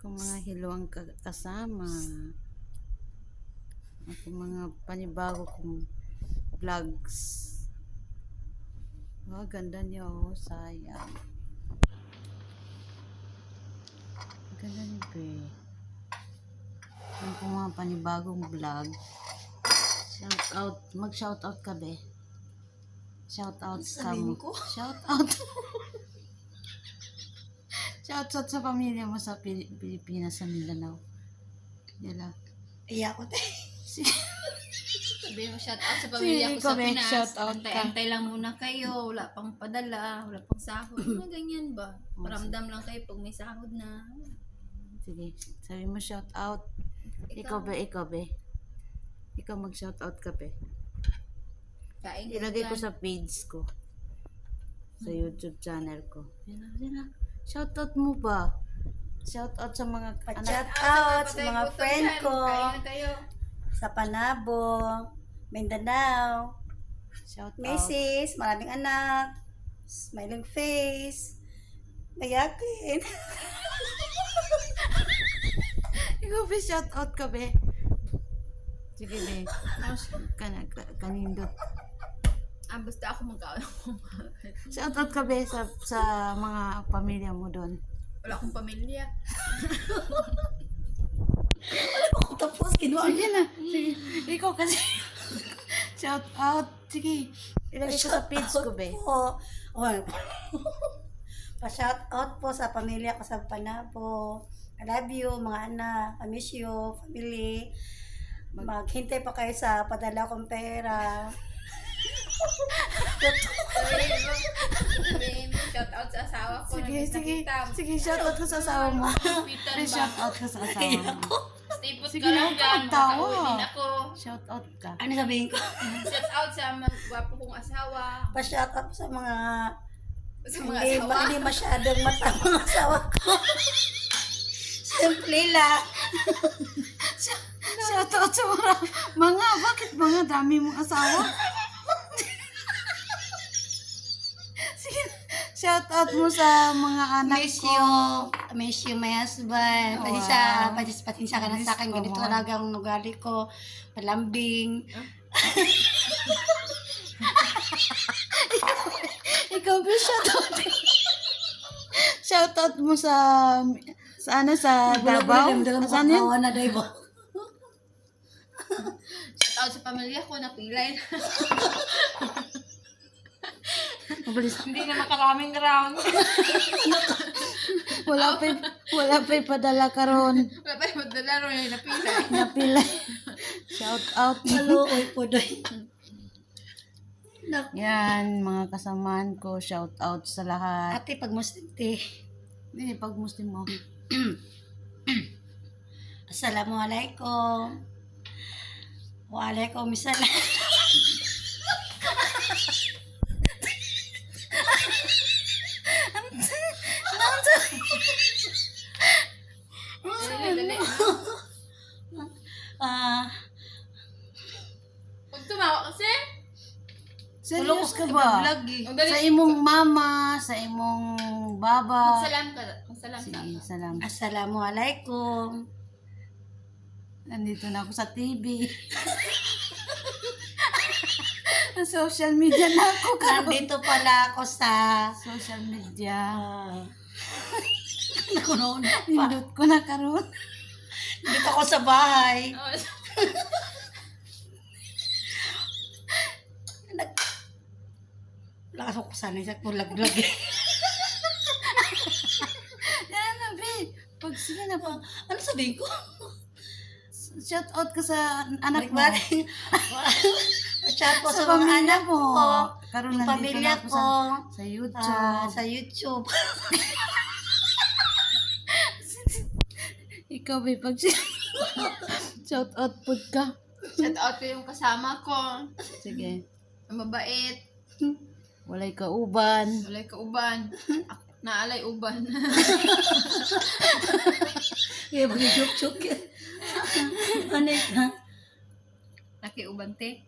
Kung mga hiluang kasama. Ako mga panibago kong vlogs. Oh, ganda niya oh, sayang. Ganda niya be. Ang kung mga panibagong vlog. Shout out, mag-shout out ka be. Shout out ka mo. Shout out. Shout out sa pamilya mo sa Pilipinas, sa Mindanao. Yala. Iya ko tayo. Sabi mo, shout out sa pamilya ko sa Pinas. Shout out Antay-antay lang muna kayo. Wala pang padala. Wala pang sahod. Mga ganyan ba? Paramdam lang kayo pag may sahod na. Sige, sabi mo shout out. Ikaw be. Ikaw mag-shout out ka be. Kain ka Ilagay ko dyan. sa page ko. Sa YouTube channel ko. Yan. Shout out mo ba? Shout out sa mga Pa-shout out sa mga patay friend gutom ko. dyan. Kain na kayo. Sa Panabo, Mindanao, Shout out. Mrs. Maraming anak, smiling face, mayakin. Ikaw be, shout out ka be. Sige be. Kanindot. Basta ako magkaano. Shout out ka be sa mga pamilya mo doon. Wala akong pamilya. Tapos kinuha Sige na. Sige. Ikaw kasi. Shout out. Sige. Ilagay ko sa page ko be. po. Pa-shout out po sa pamilya ko sa Panabo. I love you, mga anak. I miss you, family. Maghintay pa kayo sa padala kong pera. Sabihin mo, shout out sa asawa ko. Sige. Sige, shout out ka sa asawa mo. Please shout out ka sa asawa mo. Stay put Sige ka na, lang huwag dyan. kang tawa. Makauwi din ako. Shout out ka. Ano sabihin ko? Shout out sa mga gwapo kong asawa. Pa-shout out sa mga Sa mga hindi, asawa. hindi masyadong matang asawa ko. Simple lang. Shout out sa mga, bakit mga dami mong asawa? Sige, shout out mo sa mga anak Miss ko. you. Miss you, my husband. Wow. Pasensya ka na sa akin. Miss Ganito ko mo. talaga ang ugali ko. Palambing. Ikaw ba shout out? Shout out mo sa Davao? Saan yun? Awa na, Daibo. Shout out sa pamilya ko, napilay na. Mabilis. Hindi na makaraming round. Wala pa'y padala karon. Wala pa yung magdalaro yung napilay. Napilay. Shout out. Halo, oy po, Day. Yan, mga kasamaan ko, shout out sa lahat. Ate, pag Muslim, te. Hindi, pag Muslim mo. Assalamualaikum. Waalaikumsalam. Dali. Ah, Huwag tumawa kasi. Serious ka ba? vlog eh. Ang dali. Sa imong mama, sa imong baba. Magsalam ka. Magsalam ka. Sige, salam. Assalamualaikum. Nandito na ako sa TV. Sa social media na ako karon. Nandito pala ako sa Social media. nakunoon pa. Nindot ko na karon. Dito ako sa bahay. Oh, Lakas ako sanay sa kulaglag. Yan na, be. Pag sige na, pag Ano sabihin ko? shout out ka sa anak mo. Balik-balik. Chat ko Sa sa mga pamilya anak mo. ko. Karon Yung nandito pamilya na ako ko. sa YouTube. Sa YouTube. Ikaw, be, pag shout out po ka. shout out ko yung kasama ko. Sige. Ang mabait. Walay kauban. Walay ka uban. Naalay uban. Kaya mag-joke-joke yan. Ano yun? Nakiuban te.